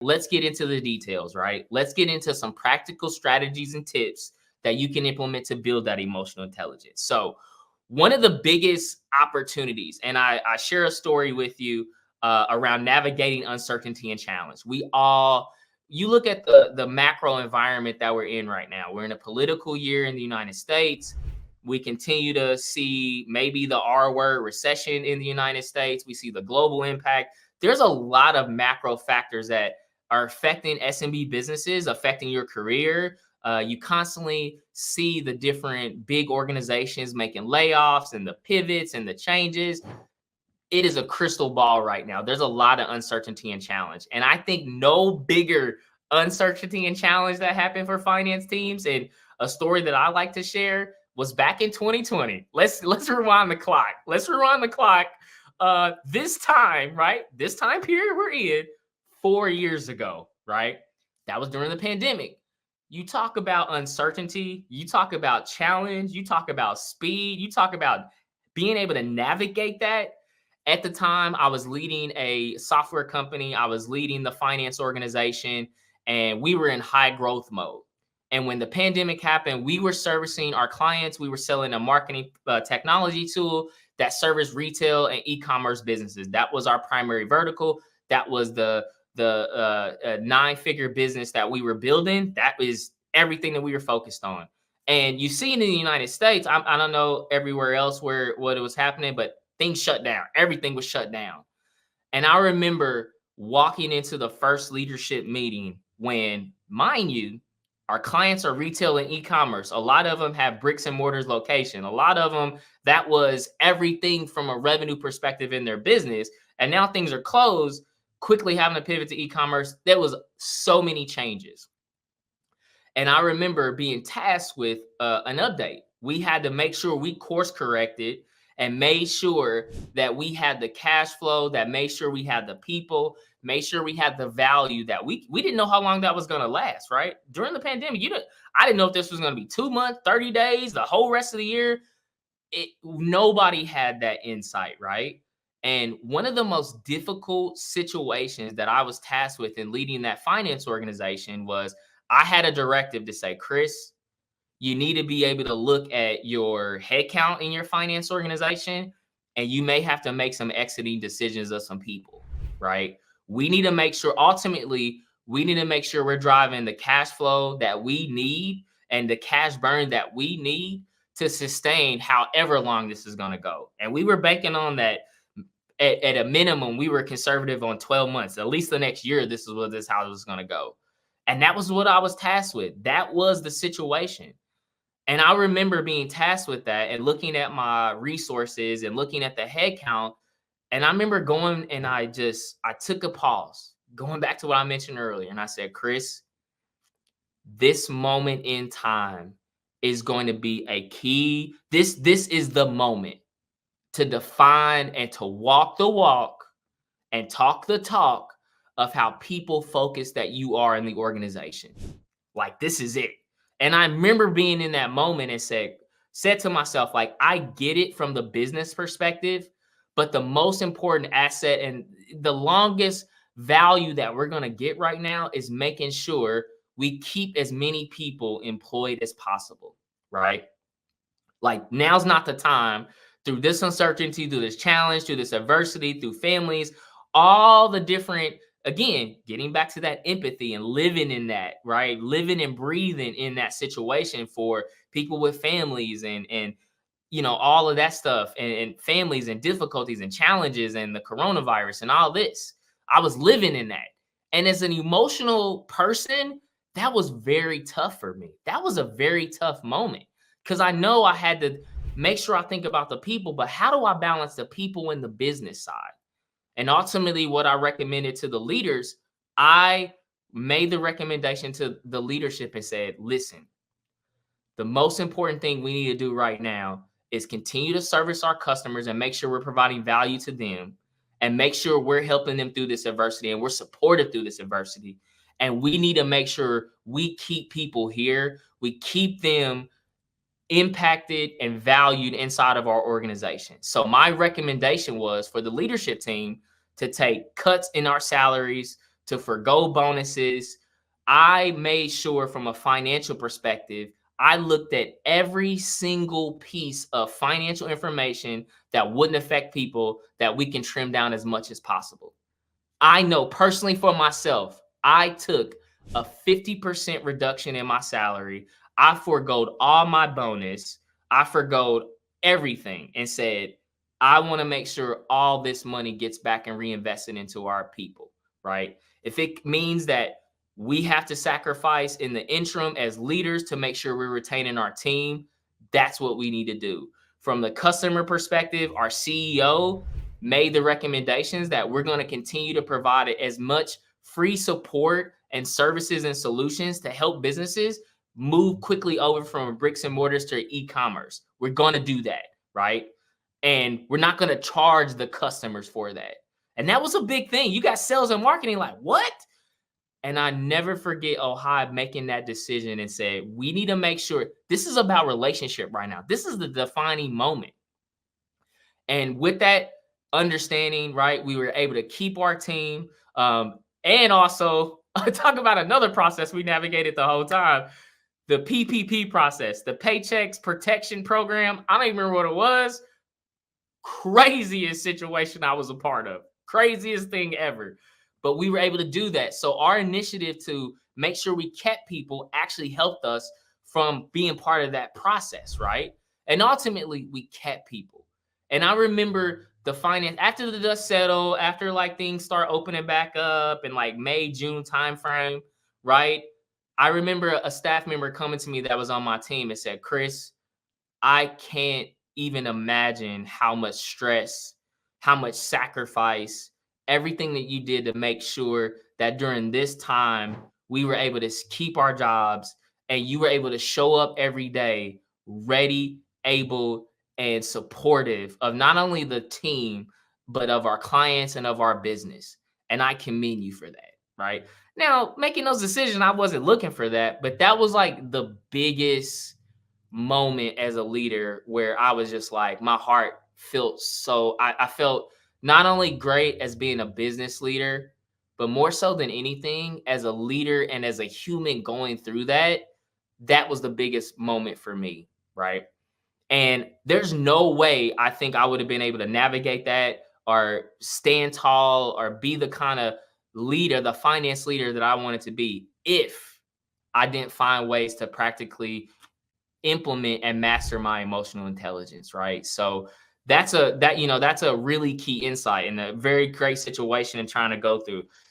let's get into the details, right? Let's get into some practical strategies and tips that you can implement to build that emotional intelligence. So, one of the biggest opportunities, and I share a story with you around navigating uncertainty and challenge. You look at the macro environment that we're in right now. We're in a political year in the United States. We continue to see maybe the R word recession in the United States. We see the global impact. There's a lot of macro factors that are affecting SMB businesses, affecting your career. You constantly see the different big organizations making layoffs and the pivots and the changes. It is a crystal ball right now. There's a lot of uncertainty and challenge. And I think no bigger uncertainty and challenge that happened for finance teams. And a story that I like to share was back in 2020. Let's rewind the clock. Let's rewind the clock. This time, right? This time period we're in 4 years ago, right? That was during the pandemic. You talk about uncertainty, you talk about challenge, you talk about speed, you talk about being able to navigate that. At the time, I was leading a software company, I was leading the finance organization, and we were in high growth mode. And when the pandemic happened, we were servicing our clients. We were selling a marketing technology tool that serviced retail and e-commerce businesses. That was our primary vertical. That was the 9-figure business that we were building. That was everything that we were focused on. And you see in the United States, I don't know everywhere else what it was happening, but things shut down. Everything was shut down. And I remember walking into the first leadership meeting when, mind you, our clients are retail and e-commerce. A lot of them have bricks and mortars location. A lot of them, that was everything from a revenue perspective in their business. And now things are closed, quickly having to pivot to e-commerce. There was so many changes. And I remember being tasked with an update. We had to make sure we course corrected and made sure that we had the cash flow, that made sure we had the people, made sure we had the value that we didn't know how long that was going to last, right? During the pandemic, I didn't know if this was going to be 2 months, 30 days, the whole rest of the year. Nobody had that insight, right? And one of the most difficult situations that I was tasked with in leading that finance organization was I had a directive to say, Chris, you need to be able to look at your headcount in your finance organization, and you may have to make some exiting decisions of some people, right? We need to make sure, ultimately, we need to make sure we're driving the cash flow that we need and the cash burn that we need to sustain however long this is going to go. And we were banking on that at a minimum, we were conservative on 12 months. At least the next year, this is how it was going to go. And that was what I was tasked with. That was the situation. And I remember being tasked with that and looking at my resources and looking at the head count. And I remember going and I took a pause, going back to what I mentioned earlier. And I said, Chris, this moment in time is going to be a key. This is the moment to define and to walk the walk and talk the talk of how people focus that you are in the organization. Like, this is it. And I remember being in that moment and said to myself, like, I get it from the business perspective, but the most important asset and the longest value that we're going to get right now is making sure we keep as many people employed as possible, right? Like, now's not the time, through this uncertainty, through this challenge, through this adversity, through families, all the different, again, getting back to that empathy and living in that, right? Living and breathing in that situation for people with families and all of that stuff and families and difficulties and challenges and the coronavirus and all this. I was living in that. And as an emotional person, that was very tough for me. That was a very tough moment because I know I had to make sure I think about the people, but how do I balance the people and the business side? And ultimately, what I recommended to the leaders, I made the recommendation to the leadership and said, listen, the most important thing we need to do right now is continue to service our customers and make sure we're providing value to them and make sure we're helping them through this adversity and we're supportive through this adversity. And we need to make sure we keep people here. We keep them impacted and valued inside of our organization. So my recommendation was for the leadership team to take cuts in our salaries, to forgo bonuses. I made sure from a financial perspective, I looked at every single piece of financial information that wouldn't affect people that we can trim down as much as possible. I know personally for myself, I took a 50% reduction in my salary. I forgoed all my bonus. I forgoed everything and said, I want to make sure all this money gets back and reinvested into our people, right? If it means that we have to sacrifice in the interim as leaders to make sure we're retaining our team, that's what we need to do. From the customer perspective, our CEO made the recommendations that we're going to continue to provide as much free support and services and solutions to help businesses move quickly over from bricks and mortars to e-commerce. We're going to do that, right? And we're not going to charge the customers for that. And that was a big thing. You got sales and marketing like, what? And I never forget Ohio making that decision and said, we need to make sure this is about relationship right now. This is the defining moment. And with that understanding, right, we were able to keep our team. And also talk about another process we navigated the whole time, the PPP process, the Paychecks Protection Program. I don't even remember what it was. Craziest situation I was a part of. Craziest thing ever. But we were able to do that. So our initiative to make sure we kept people actually helped us from being part of that process, right? And ultimately, we kept people. And I remember the finance after the dust settled, after like things start opening back up in like May, June timeframe, right? I remember a staff member coming to me that was on my team and said, Chris, I can't even imagine how much stress, how much sacrifice, everything that you did to make sure that during this time we were able to keep our jobs and you were able to show up every day ready, able, and supportive of not only the team, but of our clients and of our business. And I commend you for that, right? Now, making those decisions, I wasn't looking for that, but that was like the biggest moment as a leader where I was just like, my heart felt so, I felt not only great as being a business leader, but more so than anything, as a leader and as a human going through that, that was the biggest moment for me, right? And there's no way I think I would have been able to navigate that or stand tall or be the kind of leader, the finance leader that I wanted to be if I didn't find ways to practically implement and master my emotional intelligence, right? So that's a really key insight and a very great situation in trying to go through.